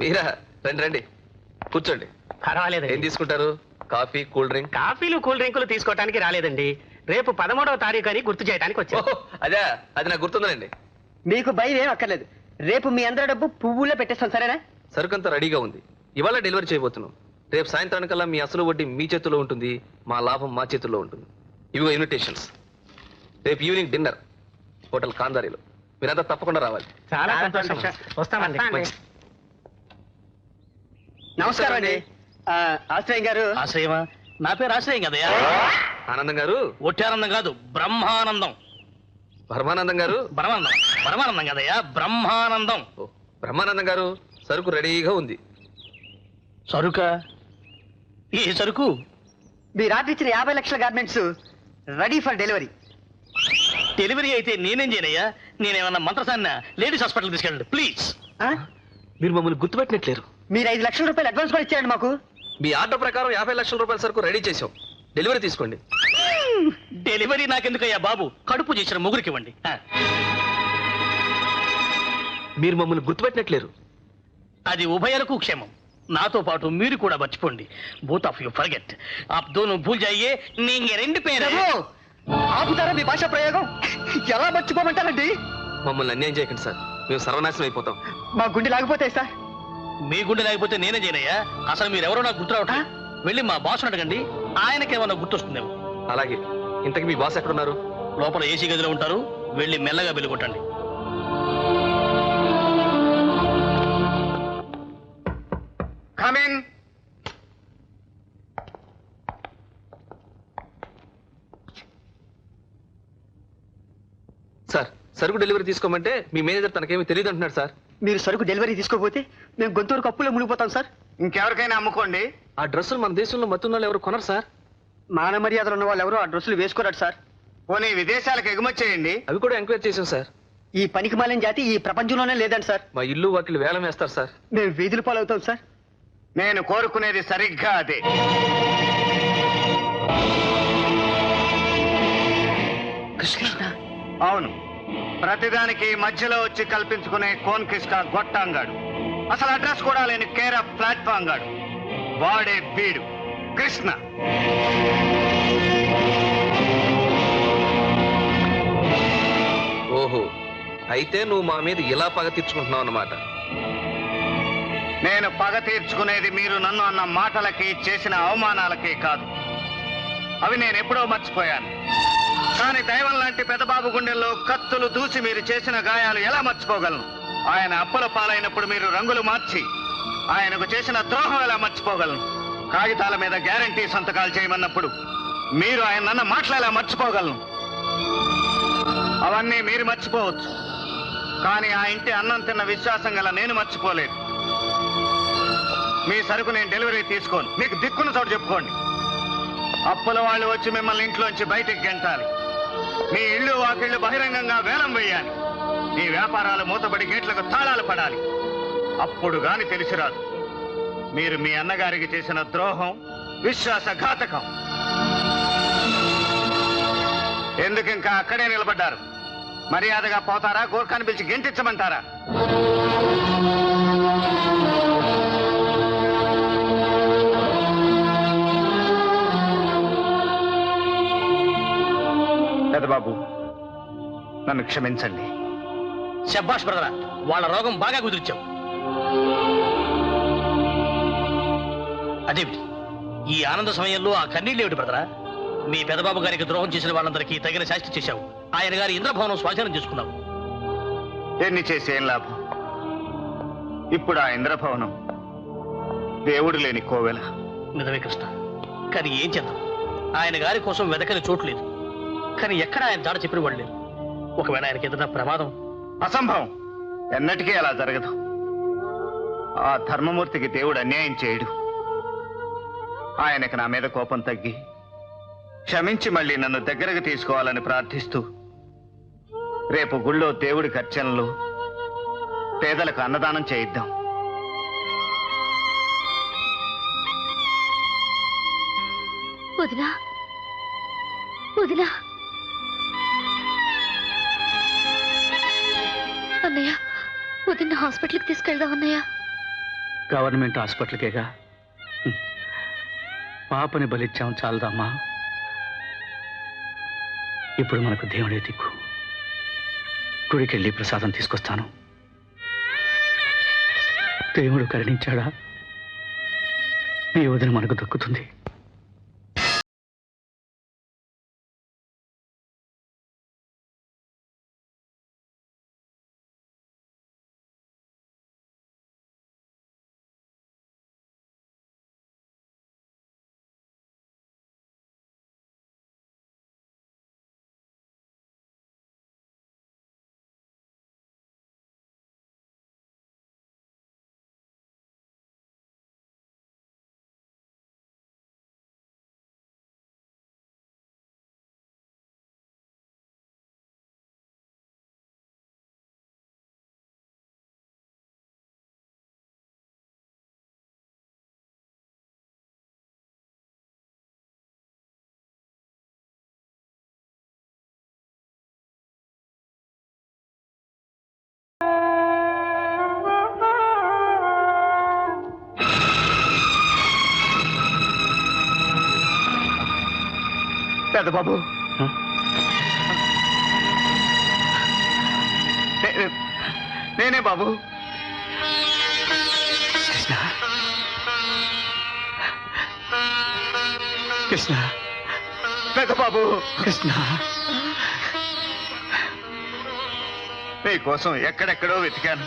మీరా? రండి రండి, కూర్చోండి. పర్వాలేదు. ఏం తీసుకుంటారు? Coffee, cool drink? కాఫీలు కూల్ డ్రింకులు తీసుకోవడానికి రాలేదండి. రేపు 13వ తారీఖు అని గుర్తు చేయడానికి వచ్చాను. అదే, అది నాకు గుర్తుందండి. మీకు భయం ఏం అక్కర్లేదు. రేపు మీ అందరి డబ్బు పువ్వుల్లో పెట్టేస్తాం, సరేనా? సరుకంతా రెడీగా ఉంది. ఇవాళ డెలివరీ చేయబోతున్నాం. రేపు సాయంత్రానికల్లా మీ అసలు వడ్డీ మీ చేతుల్లో ఉంటుంది, మా లాభం మా చేతుల్లో ఉంటుంది. ఇవిగో ఇన్విటేషన్స్. రేపు ఈవినింగ్ డిన్నర్ హోటల్ కాందారిలో. మీరంతా తప్పకుండా రావాలి. చాలా సంతోషం. వస్తామండి. నమస్కారం అండి. ఆశ్రయం గారు. ఆశ్రయమా? నా పేరు ఆశ్రయం కదయా. ఆనందం గారు? ఒట్టానందం కాదు, బ్రహ్మానందం. బ్రహ్మానందం గారు? బ్రహ్మానందం కదయ్యా, బ్రహ్మానందం. బ్రహ్మానందం గారు, సరుకు రెడీగా ఉంది. సరుక? ఈ సరుకు? మీరు ఆర్డర్ ఇచ్చిన 50 లక్షల garments ready for delivery. Delivery అయితే నేనేం చేయనయ్యా? నేనేమన్నా మంత్రసాన్న? లేడీస్ హాస్పిటల్ తీసుకెళ్ళండి ప్లీజ్. మీరు మమ్మల్ని గుర్తుపెట్టినట్లేరు. మీరు 5 లక్షల రూపాయలు అడ్వాన్స్ కూడా ఇచ్చారండి మాకు. మీ ఆర్డర్ ప్రకారం 50 లక్షల రూపాయల సరుకు రెడీ చేసాం. డెలివరీ తీసుకోండి. డెలివరీ నాకెందుకయ్యా బాబు? కడుపు చేసిన ముగ్గురికి ఇవ్వండి. మీరు మమ్మల్ని గుర్తుపెట్టినట్లేరు. అది ఉభయలకు క్షేమం. నాతో పాటు మీరు కూడా మర్చిపోండి. Both of you forget. ఆప్ దోనో భూల్ జాయియే. నీంగే రెండు పేరు. ఆపుతారా మీ భాషా ప్రయోగం? ఎలా మర్చిపోమంటారండి? మమ్మల్ని అన్యాయం చేయకండి సార్, మేము సర్వనాశనం అయిపోతాం. మా గుండె లాగిపోతాయి సార్. మీ గుండె లేకపోతే నేనే చేయనయ్యా. అసలు మీరెవరో నాకు గుర్తు రావట్లేదు. వెళ్ళి మా బాస్ అడగండి, ఆయనకేమన్నా గుర్తొస్తుందేమో. అలాగే. ఇంతకు మీ బాస్ ఎక్కడున్నారు? లోపల ఏసీ గదిలో ఉంటారు. వెళ్ళి మెల్లగా వెలుగొట్టండి. Come in. సార్, సరుకు డెలివరీ తీసుకోమంటే మీ మేనేజర్ తనకేమీ తెలియదు అంటున్నాడు సార్. మీరు సరుకు డెలివరీ తీసుకోకపోతే మేము గొంతూరు కప్పులో మునిగిపోతాం సార్. ఇంకెవరికైనా అమ్ముకోండి. ఆ డ్రెస్సులు మన దేశంలో మత్తున్న ఎవరు కొనరు సార్. మాన మర్యాదలు ఉన్న వాళ్ళు ఎవరు ఆ డ్రెస్సులు వేసుకోరాడు సార్. పోనీ విదేశాలకు ఎగుమతి చేయండి. అవి కూడా ఎంక్వైరీ చేసాం సార్. ఈ పనికి మాలిన జాతి ఈ ప్రపంచంలోనే లేదండి సార్. మా ఇల్లు వాకిలు వేలం వేస్తారు సార్. మేము వీధుల పాలవుతాం సార్. నేను కోరుకునేది సరిగ్గా అదే. కృష్ణ. అవును, ప్రతిదానికి మధ్యలో వచ్చి కల్పించుకునే కోన్ కిస్కా గొట్టాంగాడు, అసలు అడ్రస్ కూడా లేని కేర్ ఆఫ్ ప్లాట్ఫామ్ గాడు, వాడే వీడు కృష్ణ. ఓహో, అయితే నువ్వు మా మీద ఇలా పగ తీర్చుకుంటున్నావు అన్నమాట. నేను పగ తీర్చుకునేది మీరు నన్ను అన్న మాటలకి చేసిన అవమానాలకి కాదు. అవి నేను ఎప్పుడో మర్చిపోయాను. కానీ దైవం లాంటి పెద్దబాబు గుండెల్లో కత్తులు దూసి మీరు చేసిన గాయాలు ఎలా మర్చిపోగలను? ఆయన అప్పుల పాలైనప్పుడు మీరు రంగులు మార్చి ఆయనకు చేసిన ద్రోహం ఎలా మర్చిపోగలను? కాగితాల మీద గ్యారంటీ సంతకాలు చేయమన్నప్పుడు మీరు ఆయన అన్న మాటలు ఎలా మర్చిపోగలను? అవన్నీ మీరు మర్చిపోవచ్చు, కానీ ఆ ఇంటి అన్నం తిన్న విశ్వాసం గల నేను మర్చిపోలేదు. మీ సరుకు నేను డెలివరీ తీసుకోను. మీకు దిక్కున్న చోటు చెప్పుకోండి. అప్పుల వాళ్ళు వచ్చి మిమ్మల్ని ఇంట్లోంచి బయటికి గెంటాలి. మీ ఇళ్ళు వాకిళ్ళు బహిరంగంగా వేలం వేయాలి. మీ వ్యాపారాలు మూతబడి గేట్లకు తాళాలు పడాలి. అప్పుడు గాని తెలిసిరాదు మీరు మీ అన్నగారికి చేసిన ద్రోహం, విశ్వాసఘాతకం. ఎందుకు ఇంకా అక్కడే నిలబడ్డారు? మర్యాదగా పోతారా? గోర్ఖాను పిలిచి గెంటించమంటారా? పెద్దబాబు, నన్ను క్షమించండి. శబ్బాష్ బ్రదరా, వాళ్ళ రోగం బాగా కుదిర్చావు. అదేమిటి ఈ ఆనంద సమయంలో ఆ కన్నీళ్ళు ఏమిటి బ్రదరా? మీ పెదబాబు గారికి ద్రోహం చేసిన వాళ్ళందరికీ తగిన శాస్తి చేశావు. ఆయన గారి ఇంద్రభవనం స్వాధీనం చేసుకున్నావు. ఎన్ని చేసి ఏం లాభం? ఇప్పుడు ఆ ఇంద్రభవనం దేవుడు లేని కోవెల. నిజమే కృష్ణ, కానీ ఏం చేద్దాం? ఆయన గారి కోసం వెదకని చోటు లేదు. కానీ ఎక్కడ ఆయన దాడ చెప్పిన వాళ్ళు లేరు. ఒకవేళ ఆయనకి ఏదైనా ప్రమాదం? అసంభవం. ఎన్నటికీ అలా జరగదు. ఆ ధర్మమూర్తికి దేవుడు అన్యాయం చేయడు. ఆయనకు నా మీద కోపం తగ్గి క్షమించి మళ్ళీ నన్ను దగ్గరకు తీసుకోవాలని ప్రార్థిస్తూ రేపు గుళ్ళో దేవుడి అర్చనలు, పేదలకు అన్నదానం చేయిద్దాం. వదినా, వదినా. అన్నయ్య, వదిన హాస్పిటల్కి తీసుకెళ్దాం అన్నయ్య. గవర్నమెంట్ హాస్పిటల్కేగా. పాపని బలిచ్చాం చాలదమ్మా. ఇప్పుడు మనకు దేవుడే దిక్కు. గుడికెళ్ళి ప్రసాదం తీసుకొస్తాను. దేవుడు కరుణించాడా? ఈ వదిన మనకు దక్కుతుంది. పెద్ద బాబు, నేనే బాబు. కృష్ణ, కృష్ణ, పెద్ద బాబు, కృష్ణ. మీకోసం ఎక్కడెక్కడో వెతికాను.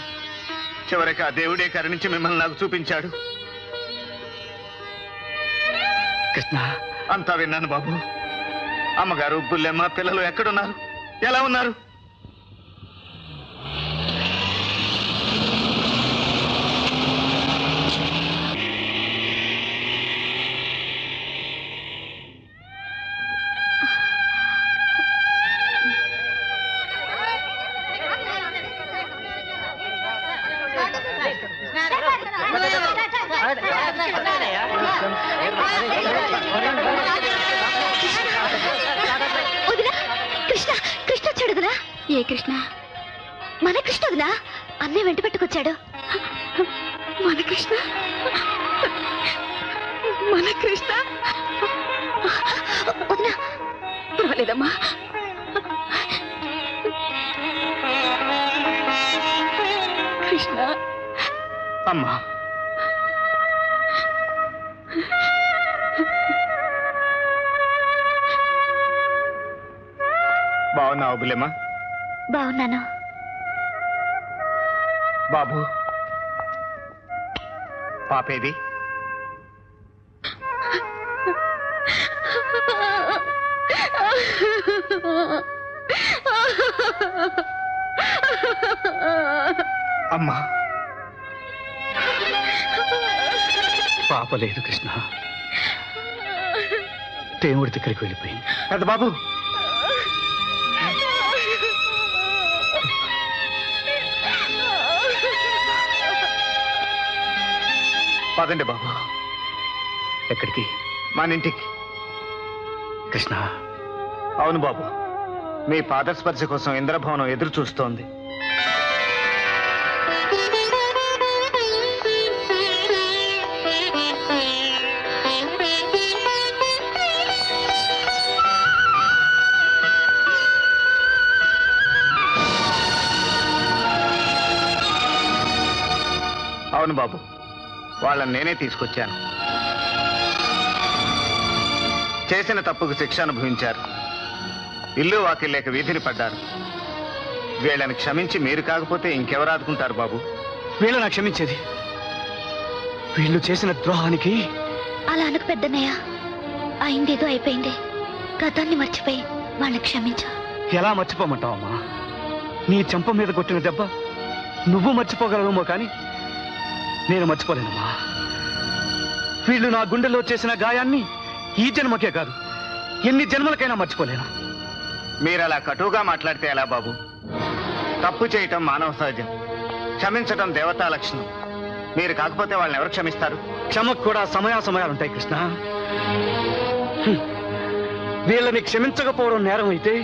చివరికి ఆ దేవుడే కరుణించి మిమ్మల్ని నాకు చూపించాడు. కృష్ణ, అంతా విన్నాను బాబు. అమ్మగారు, బుల్లెమ్మ, పిల్లలు ఎక్కడున్నారు? ఎలా ఉన్నారు? కృష్ణ, కృష్ణ వచ్చాడు వదినా. ఏ కృష్ణ? మన కృష్ణ వదినా. అన్నయ్య వెంట పెట్టుకొచ్చాడు. మన కృష్ణ, మన కృష్ణ. వదినా, పర్వాలేదమ్మా. కృష్ణ. అమ్మా, బాగున్నావు బుల్లెమ్మ? బాగున్నాను. బాబు, పాపేది? అమ్మా, పాప లేదు కృష్ణ. దేవుడి దగ్గరికి వెళ్ళిపోయింది. పెద్ద బాబు, పదండి బాబు. ఎక్కడికి? మన ఇంటికి. కృష్ణ, అవును బాబు, మీ పాదస్పర్శ కోసం ఇంద్రభవనం ఎదురు చూస్తోంది. అవును బాబు, వాళ్ళని నేనే తీసుకొచ్చాను. చేసిన తప్పుకు శిక్ష అనుభవించారు. ఇల్లు వాకిల్లేక వీధిని పడ్డారు. వీళ్ళని క్షమించి మీరు కాకపోతే ఇంకెవరు ఆదుకుంటారు బాబు? వీళ్ళని క్షమించేది? వీళ్ళు చేసిన ద్రోహానికి. అలా అనకు పెద్దన్నయ్య. అయిందేదో అయిపోయింది. గతాన్ని మర్చిపోయి వాళ్ళని క్షమించు. ఎలా మర్చిపోమంటావమ్మా? నీ చెంప మీద కొట్టిన దెబ్బ నువ్వు మర్చిపోగలవేమో కానీ నేను మర్చిపోలేనమ్మా. వీళ్ళు నా గుండెల్లో చేసిన గాయాన్ని ఈ జన్మకే కాదు, ఎన్ని జన్మలకైనా మర్చిపోలేను. మీరు అలా కటువుగా మాట్లాడితే ఎలా బాబు? తప్పు చేయటం మానవ సహజం, క్షమించటం దేవతా లక్షణం. మీరు కాకపోతే వాళ్ళని ఎవరు క్షమిస్తారు? క్షమకు కూడా సమయాలుంటాయి కృష్ణ. వీళ్ళని క్షమించకపోవడం నేరం అయితే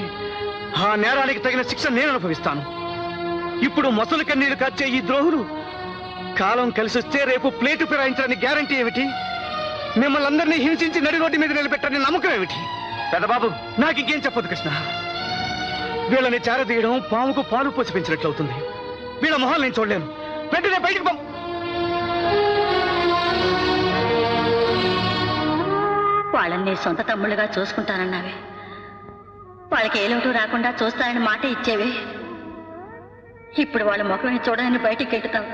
ఆ నేరానికి తగిన శిక్ష నేను అనుభవిస్తాను. ఇప్పుడు మొసలు కన్నీళ్లు కార్చే ఈ ద్రోహులు కాలం కలిసి వస్తే రేపు ప్లేటు ఫిరాయించడానికి గ్యారంటీ ఏమిటి? మిమ్మల్ని అందరినీ హింసించి నడి రోడ్డు మీద నిలబెట్టని నమ్మకం ఏమిటి? పెద్దబాబు, నాకు ఇంకేం చెప్పదు కృష్ణ. వీళ్ళని చేరదీయడం పాముకు పాలు పోసి పెంచినట్లవుతుంది. వీళ్ళ మొహాలు నేను చూడలేను. వెంటనే బయటకు పంపు. వాళ్ళని నీ సొంత తమ్ముళ్ళుగా చూసుకుంటానన్నావే, వాళ్ళకి ఏ లోటు రాకుండా చూస్తానని మాట ఇచ్చేవే. ఇప్పుడు వాళ్ళ ముఖాన్ని చూడని బయటికి ఎట్టుతావు.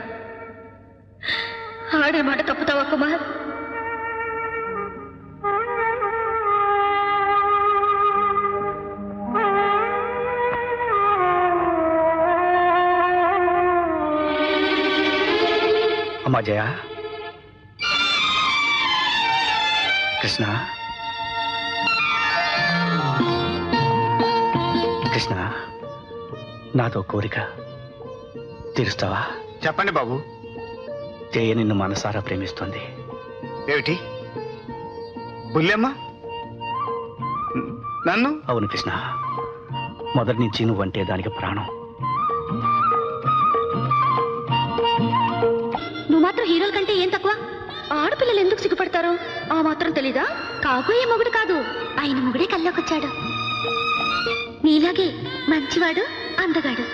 ఆడిన మాట తప్పుతావా కుమార్? అమ్మా జయ, కృష్ణ, కృష్ణ, నాతో కోరిక తీరుస్తావా? చెప్పండి బాబు. జయ నిన్ను మనసారా ప్రేమిస్తుంది. ఏమిటి? బుల్లెమ్మ నన్ను? అవును కృష్ణ, మొదటి నుంచి నువ్వంటే దానికి ప్రాణం. నువ్వు మాత్రం హీరోల కంటే ఏం తక్కువ? ఆడపిల్లలు ఎందుకు సిగ్గుపడతారు? ఆ మాత్రం తెలీదా? కాబోయే మొగుడు కాదు, ఆయన మొగుడే కల్లోకొచ్చాడు. నీలాగే మంచివాడు, అందగాడు.